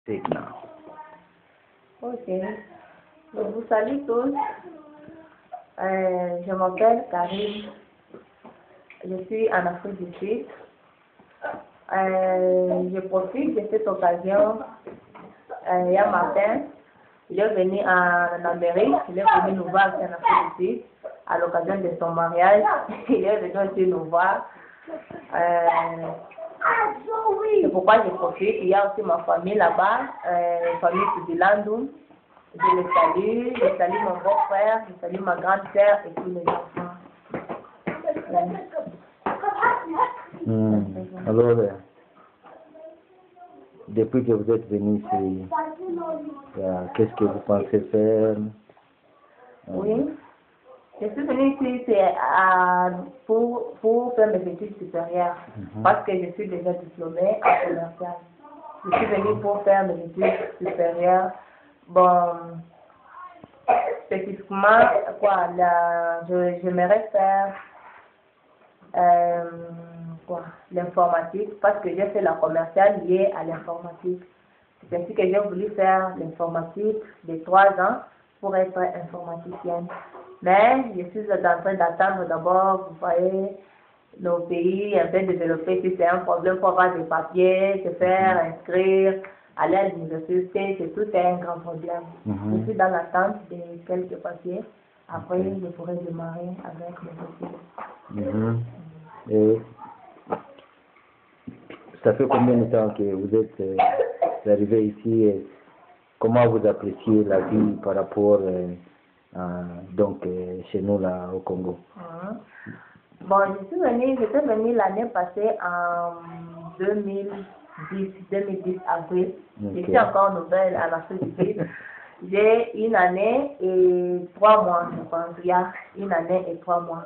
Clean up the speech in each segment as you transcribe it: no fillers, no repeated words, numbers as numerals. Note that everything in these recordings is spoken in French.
Take now. Ok. Je vous salue tous. Je m'appelle Karine. Je suis en Afrique du Sud. Je profite de cette occasion. Hier matin, il est venu en Amérique. Il est venu nous voir en Afrique du Sud à l'occasion de son mariage. Il est venu aussi nous voir. C'est pourquoi je profite. Il y a aussi ma famille là-bas, famille Tudilandou. Je salue mon beau-frère, je salue ma grande-sœur et tous les enfants. Alors, depuis que vous êtes venu ici, qu'est-ce que vous pensez faire? Oui, je suis venue ici pour faire mes études supérieures, parce que je suis déjà diplômée en commercial. Je suis venue pour faire mes études supérieures. Bon, spécifiquement, j'aimerais faire l'informatique, parce que j'ai fait la commerciale liée à l'informatique. C'est ainsi que j'ai voulu faire l'informatique de 3 ans pour être informaticienne. Mais je suis en train d'attendre d'abord, vous voyez, nos pays un peu développés, si c'est un problème pour avoir des papiers, se faire inscrire, aller à l'université, c'est tout un grand problème. Je suis dans l'attente de quelques papiers. Après, je pourrai démarrer avec mes papiers. Et ça fait combien de temps que vous êtes arrivé ici et comment vous appréciez la vie par rapport chez nous là au Congo? Bon, j'étais venue l'année passée en 2010 avril. Je suis encore nouvelle à l'Afrique du Sud. J'ai 1 année et 3 mois, je pense. Il y a 1 année et 3 mois.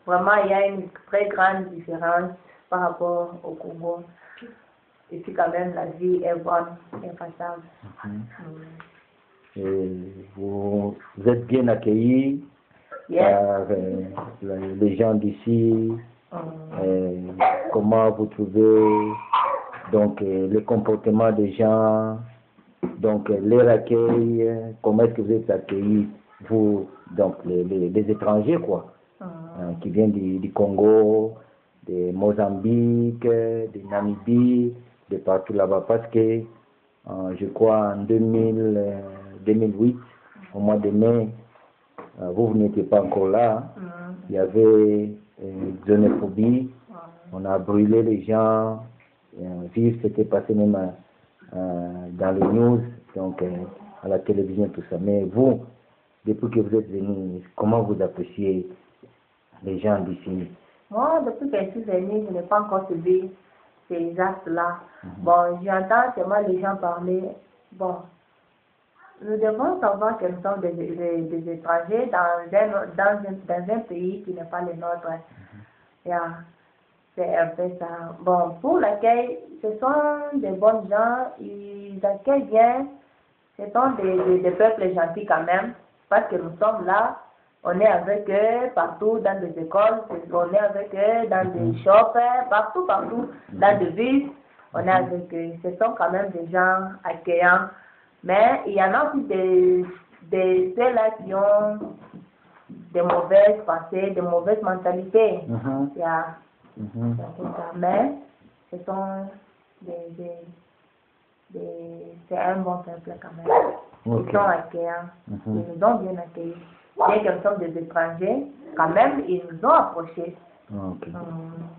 Vraiment, il y a une très grande différence par rapport au Congo. Et puis quand même, la vie est bonne, est passable. Et vous êtes bien accueillis par les gens d'ici. Comment vous trouvez le comportement des gens, leur accueil, comment est-ce que vous êtes accueillis, vous, les étrangers quoi, qui viennent du Congo, de Mozambique, de Namibie, de partout là-bas, parce que je crois en 2008, au mois de mai, vous n'étiez pas encore là, il y avait une xénophobie, on a brûlé les gens, vivre, c'était passé même dans les news, à la télévision, tout ça. Mais vous, depuis que vous êtes venu, comment vous appréciez les gens d'ici? Moi, depuis que je suis venue, je n'ai pas encore subi ces actes-là. Bon, j'entends seulement les gens parler. Bon, nous devons savoir que nous sommes des étrangers dans un pays qui n'est pas le nôtre. C'est un peu ça. Bon, pour l'accueil, ce sont des bonnes gens, ils accueillent bien. Ce sont des peuples gentils quand même, parce que nous sommes là, on est avec eux partout dans des écoles, on est avec eux dans des shops, partout, dans des villes, on est avec eux. Ce sont quand même des gens accueillants. Mais il y en a aussi ceux-là qui ont des mauvaises pensées, des mauvaises mentalités. Mais ce sont c'est un bon peuple quand même. Ils sont accueillants. Ils nous ont bien accueillis. Bien que nous sommes des étrangers, quand même, ils nous ont approchés.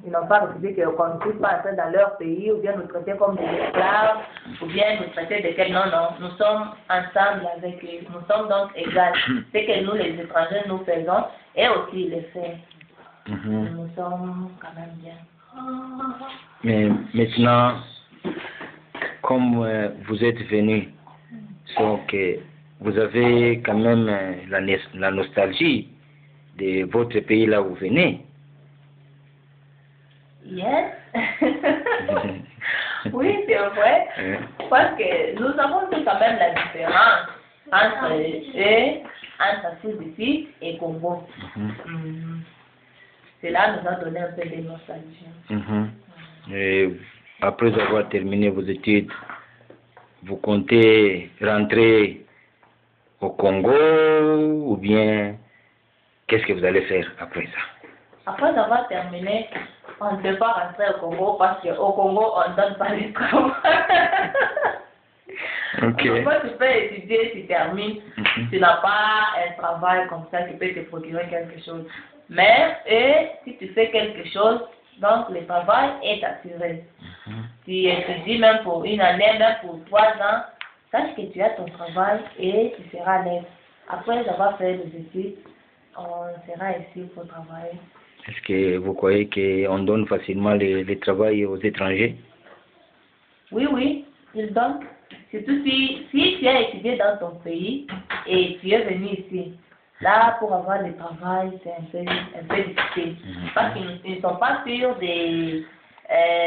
Ils n'ont pas refusé qu'on ne puisse pas entrer dans leur pays ou bien nous traiter comme des esclaves ou bien nous traiter de quel. Non, nous sommes ensemble avec eux. Nous sommes donc égaux. Ce que nous, les étrangers, nous faisons et aussi les faits. Nous sommes quand même bien. Mais maintenant, comme vous êtes venu, donc vous avez quand même la nostalgie de votre pays là où vous venez. Yes. Oui, c'est vrai. Parce que nous avons vu quand même la différence entre eux, entre Afrique du Sud et Congo. Cela nous a donné un peu de nostalgie. Et après avoir terminé vos études, vous comptez rentrer au Congo ou bien qu'est-ce que vous allez faire après ça? Après avoir terminé, on ne peut pas rentrer au Congo parce qu'au Congo, on ne donne pas de travail. Ok. Quand tu peux étudier, tu termines, tu n'as pas un travail comme ça qui peut te procurer quelque chose. Mais si tu fais quelque chose, donc le travail est assuré. Tu étudies même pour une année, même pour 3 ans, sache que tu as ton travail et tu seras à l'aise. Après avoir fait des études, on sera ici pour travailler. Est-ce que vous croyez qu'on donne facilement le travail aux étrangers? Oui, oui, ils donnent. Surtout si tu as étudié dans ton pays et tu es venu ici. Là, pour avoir le travail, c'est un peu difficile. Parce qu'ils ne sont pas sûrs de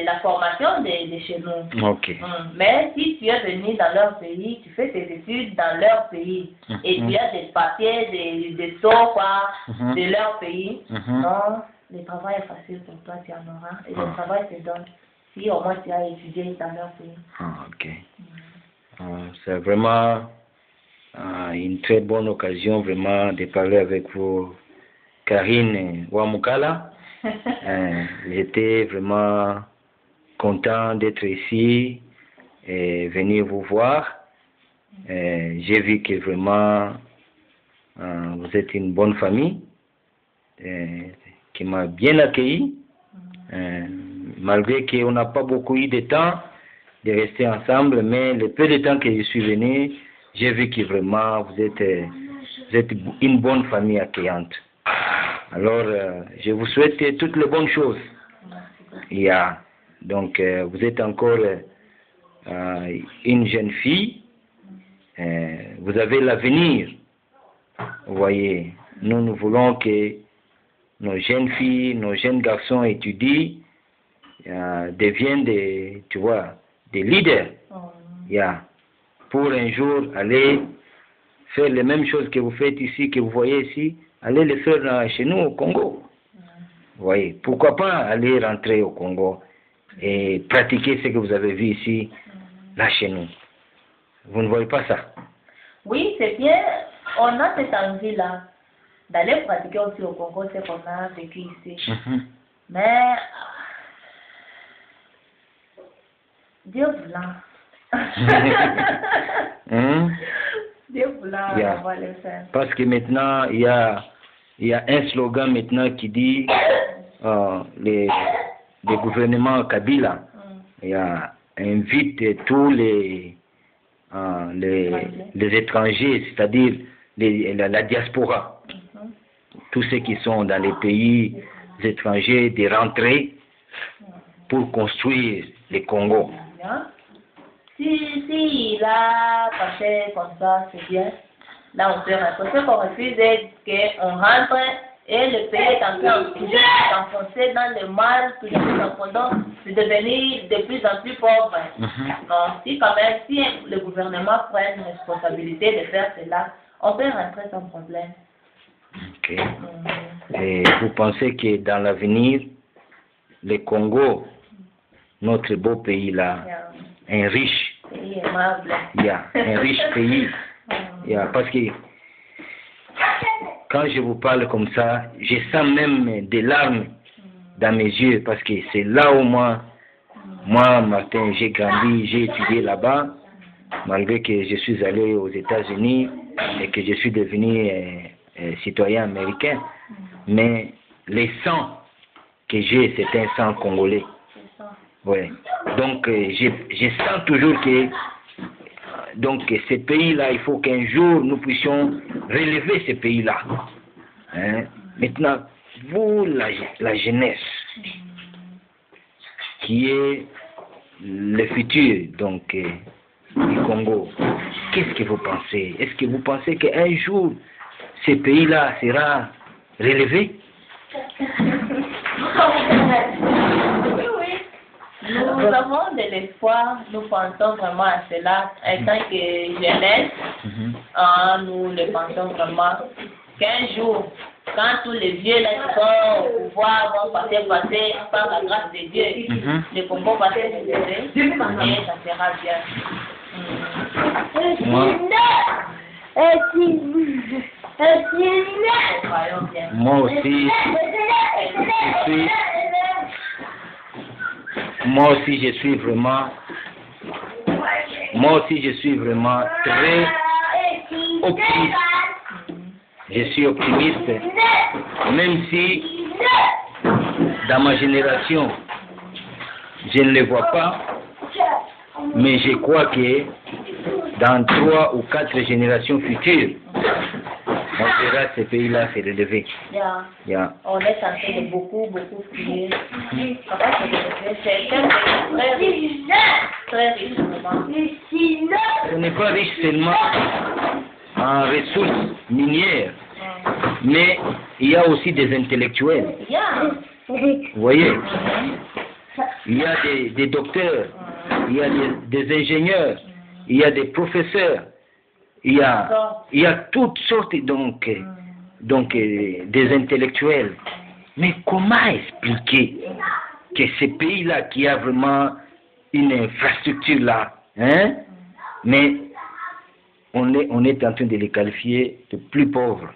la formation de chez nous. Ok. Mais si tu es venu dans leur pays, tu fais tes études dans leur pays et tu as des papiers, des sceaux, quoi, de leur pays, non, le travail est facile pour toi, tu en auras. Et le travail te donne si au moins tu as étudié dans leur pays. Ok. C'est vraiment une très bonne occasion vraiment de parler avec vous, Karine Wamukala. J'étais vraiment content d'être ici et venir vous voir. J'ai vu que vraiment vous êtes une bonne famille qui m'a bien accueilli. Malgré qu'on n'a pas beaucoup eu de temps de rester ensemble, mais le peu de temps que je suis venu, j'ai vu que vraiment vous êtes une bonne famille accueillante. Alors, je vous souhaite toutes les bonnes choses. Donc, vous êtes encore une jeune fille. Vous avez l'avenir. Vous voyez, nous voulons que nos jeunes filles, nos jeunes garçons étudient, deviennent des leaders. Pour un jour aller faire les mêmes choses que vous faites ici, que vous voyez ici, aller les faire chez nous au Congo. Vous voyez, pourquoi pas aller rentrer au Congo et pratiquer ce que vous avez vu ici, là chez nous. Vous ne voyez pas ça? Oui, c'est bien. On a cette envie-là d'aller pratiquer aussi au Congo ce qu'on a vécu ici. Mais Dieu voulant. Dieu voulant, on va le faire. Parce que maintenant, il y a un slogan maintenant qui dit le gouvernement Kabila invite tous les étrangers, c'est-à-dire la diaspora, tous ceux qui sont dans les pays étrangers, de rentrer pour construire le Congo. Si il a passé comme ça, c'est bien. Là, on peut rentrer. Ce qu'on refuse, c'est qu'on rentre et le pays est en train de s'enfoncer dans le mal, de devenir de plus en plus pauvre. Donc, si quand même, si le gouvernement prend une responsabilité de faire cela, on peut rentrer sans problème. Ok. Et vous pensez que dans l'avenir, le Congo, notre beau pays là, un riche pays aimable, un riche pays, parce que quand je vous parle comme ça, je sens même des larmes dans mes yeux, parce que c'est là où moi, Martin, j'ai grandi, j'ai étudié là-bas, malgré que je suis allé aux États-Unis et que je suis devenu citoyen américain, mais le sang que j'ai, c'est un sang congolais. Ouais. Donc, je sens toujours que ce pays-là, il faut qu'un jour nous puissions relever ce pays-là. Maintenant, vous, la jeunesse, qui est le futur du Congo, qu'est-ce que vous pensez? Est-ce que vous pensez qu'un jour, ce pays-là sera relevé? Nous avons de l'espoir, nous pensons vraiment à cela. En tant que jeunesse, nous le pensons vraiment qu'un jour, quand tous les vieux là qui sont au pouvoir vont passer par la grâce de Dieu, le Congo va se relever et ça sera bien. Moi aussi, je suis vraiment très optimiste. Je suis optimiste, même si dans ma génération, je ne le vois pas, mais je crois que dans 3 ou 4 générations futures, on verra ce pays-là se relever. Yeah. On est en train de beaucoup prier. C'est très riche, vraiment. Ce n'est pas riche seulement en ressources minières, mais il y a aussi des intellectuels. Vous voyez, il y a des docteurs, il y a des ingénieurs, il y a des professeurs, il y a toutes sortes donc des intellectuels. Mais comment expliquer que ce pays-là qui a vraiment une infrastructure là, hein, mais on est en train de les qualifier de plus pauvres.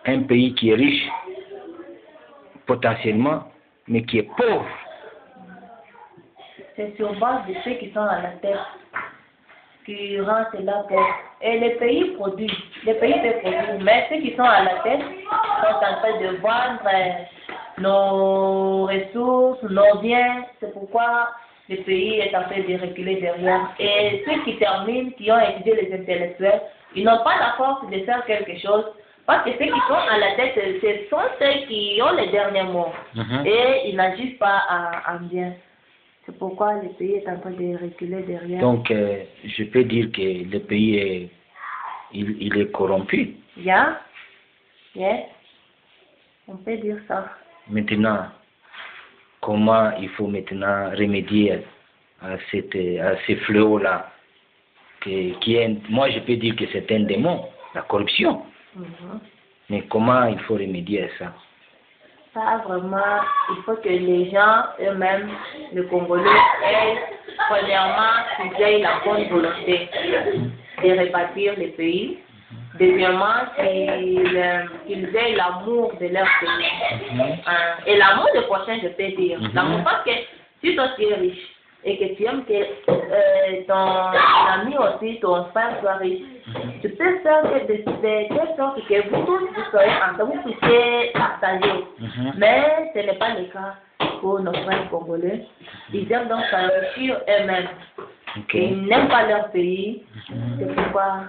Un pays qui est riche, potentiellement, mais qui est pauvre. C'est sur base de ceux qui sont à la tête qui rendent cela pauvre. Et les pays produisent, mais ceux qui sont à la tête sont en train de vendre nos ressources, nos biens. C'est pourquoi le pays est en train de reculer derrière. Et ceux qui terminent, qui ont étudié les intellectuels, ils n'ont pas la force de faire quelque chose. Parce que ceux qui sont à la tête, ce sont ceux qui ont les derniers mots. Et ils n'agissent pas en bien. C'est pourquoi le pays est en train de reculer derrière. Donc, je peux dire que le pays il est corrompu. Yes. On peut dire ça. Maintenant, comment il faut maintenant remédier à ces fléaux-là moi, je peux dire que c'est un démon, la corruption. Mais comment il faut remédier à ça? Ça, vraiment, il faut que les gens eux-mêmes, les Congolais, aient premièrement qu'ils aient la bonne volonté de rebâtir le pays. Deuxièmement, qu'ils aient l'amour de leur pays. Et l'amour du prochain, je peux dire. L'amour, parce que si toi tu es riche et que tu aimes que ton ami aussi, ton frère soit riche, tu peux faire de telle sorte que vous tous vous soyez ensemble, vous puissiez partager. Mais ce n'est pas le cas pour nos frères congolais. Ils aiment donc s'enrichir eux-mêmes. Ils n'aiment pas leur pays. C'est pourquoi.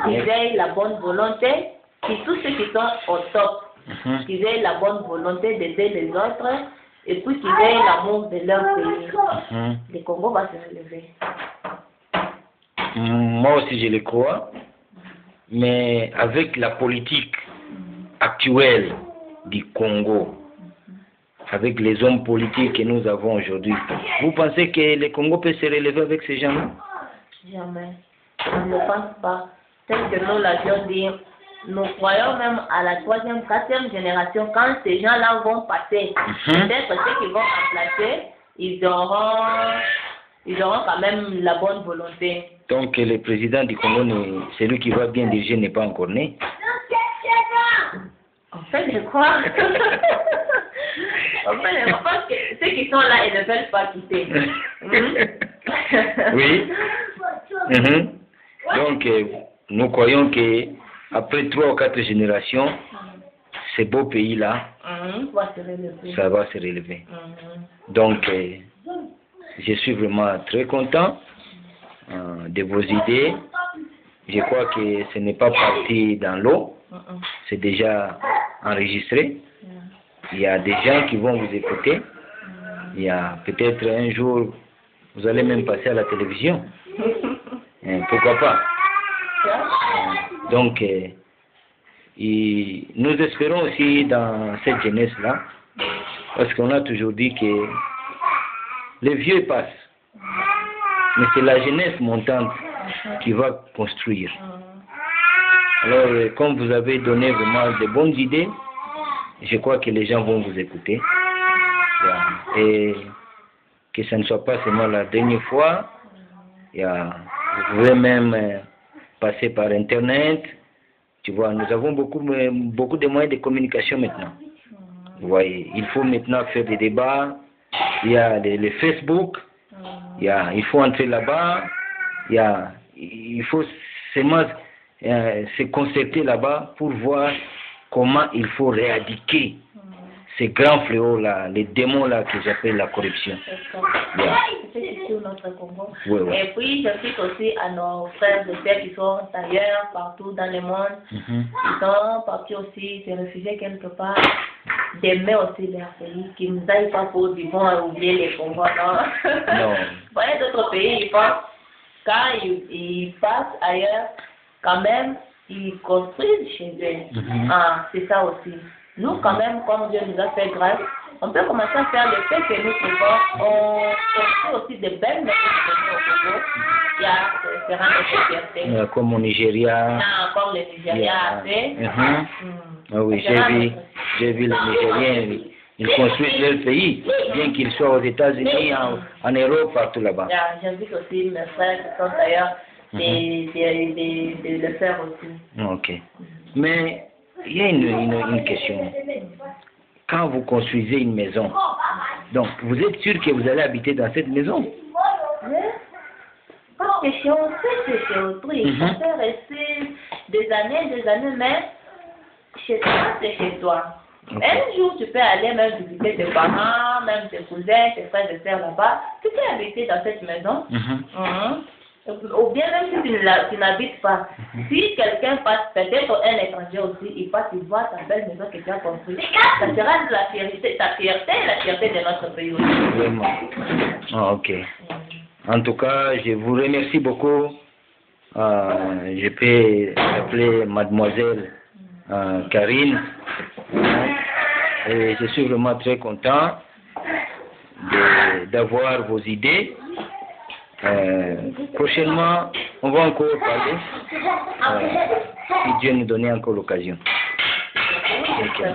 Qu'ils aient la bonne volonté, que tous ceux qui sont au top, qu'ils aient la bonne volonté d'aider les autres, et puis qu'ils aient l'amour de leur pays. Le Congo va se relever. Moi aussi je le crois, mais avec la politique actuelle du Congo, avec les hommes politiques que nous avons aujourd'hui, vous pensez que le Congo peut se relever avec ces gens-là? Jamais. On ne pense pas. Tel que nous l'avions dit, nous croyons même à la 3e, 4e génération, quand ces gens-là vont passer, peut-être ceux qui vont remplacer, ils auront quand même la bonne volonté. Donc le président du Congo, celui qui va bien diriger, n'est pas encore né? En fait, je crois. Parce que ceux qui sont là, ils ne veulent pas quitter. Oui. Donc, nous croyons que après 3 ou 4 générations, ce beau pays-là, ça va se relever. Donc, je suis vraiment très content de vos idées. Je crois que ce n'est pas parti dans l'eau, c'est déjà enregistré. Il y a des gens qui vont vous écouter. Il y a peut-être un jour, vous allez même passer à la télévision. Pourquoi pas? Donc, nous espérons aussi dans cette jeunesse-là, parce qu'on a toujours dit que les vieux passent, mais c'est la jeunesse montante qui va construire. Alors, comme vous avez donné vraiment de bonnes idées, je crois que les gens vont vous écouter. Et que ce ne soit pas seulement la dernière fois. Vous pouvez même passer par Internet. Tu vois, nous avons beaucoup de moyens de communication maintenant. Vous voyez, il faut maintenant faire des débats. Il y a les Facebook. Il faut entrer là-bas. Il faut seulement se concerter là-bas pour voir comment il faut éradiquer ces grands fléaux-là, les démons-là que j'appelle la corruption. C'est sur notre Congo. Oui. Et puis, j'invite aussi à nos frères et sœurs qui sont ailleurs, partout dans le monde, qui sont partis aussi se réfugier quelque part, d'aimer aussi leur pays, qui ne nous aillent pas pour du bon à oublier les Congos, non. Voyez d'autres pays, ils pensent, quand ils passent ailleurs, quand même, ils construisent chez eux. C'est ça aussi. Nous, quand même, comme Dieu nous a fait grâce, on peut commencer à faire le fait que nous pouvons. On construit aussi de belles maisons au Congo. Il y a différentes fiertés. Comme au Nigeria. Comme le Nigeria a fait. Ah oui, j'ai vu les Nigériens. Ils construisent leur pays, bien qu'ils soient aux États-Unis, en Europe, partout là-bas. J'invite aussi mes frères qui sont d'ailleurs de le faire aussi. Ok. Mais il y a une question. Quand vous construisez une maison, donc vous êtes sûr que vous allez habiter dans cette maison? Parce que chez on sait que chez autrui, on peut rester des années, mais chez toi, c'est chez toi. Un jour, tu peux aller même visiter tes parents, même tes cousins, tes frères et sœurs là-bas. Tu peux habiter dans cette maison. Ou bien même si tu n'habites pas. Si quelqu'un passe, peut-être un étranger aussi, il passe, il voit ta belle maison que tu as construite. Ça sera ta fierté et la fierté de notre pays aussi. Vraiment. Ok. En tout cas, je vous remercie beaucoup. Je peux appeler mademoiselle Karine. Et je suis vraiment très content d'avoir vos idées. Prochainement, on va encore parler, si Dieu nous donnait encore l'occasion.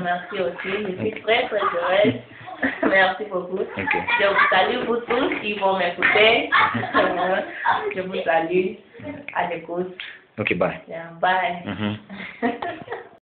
Merci aussi, je suis très heureuse. Merci beaucoup. Je vous salue vous tous qui vont m'écouter. Je vous salue à l'écoute. Ok, bye. Bye.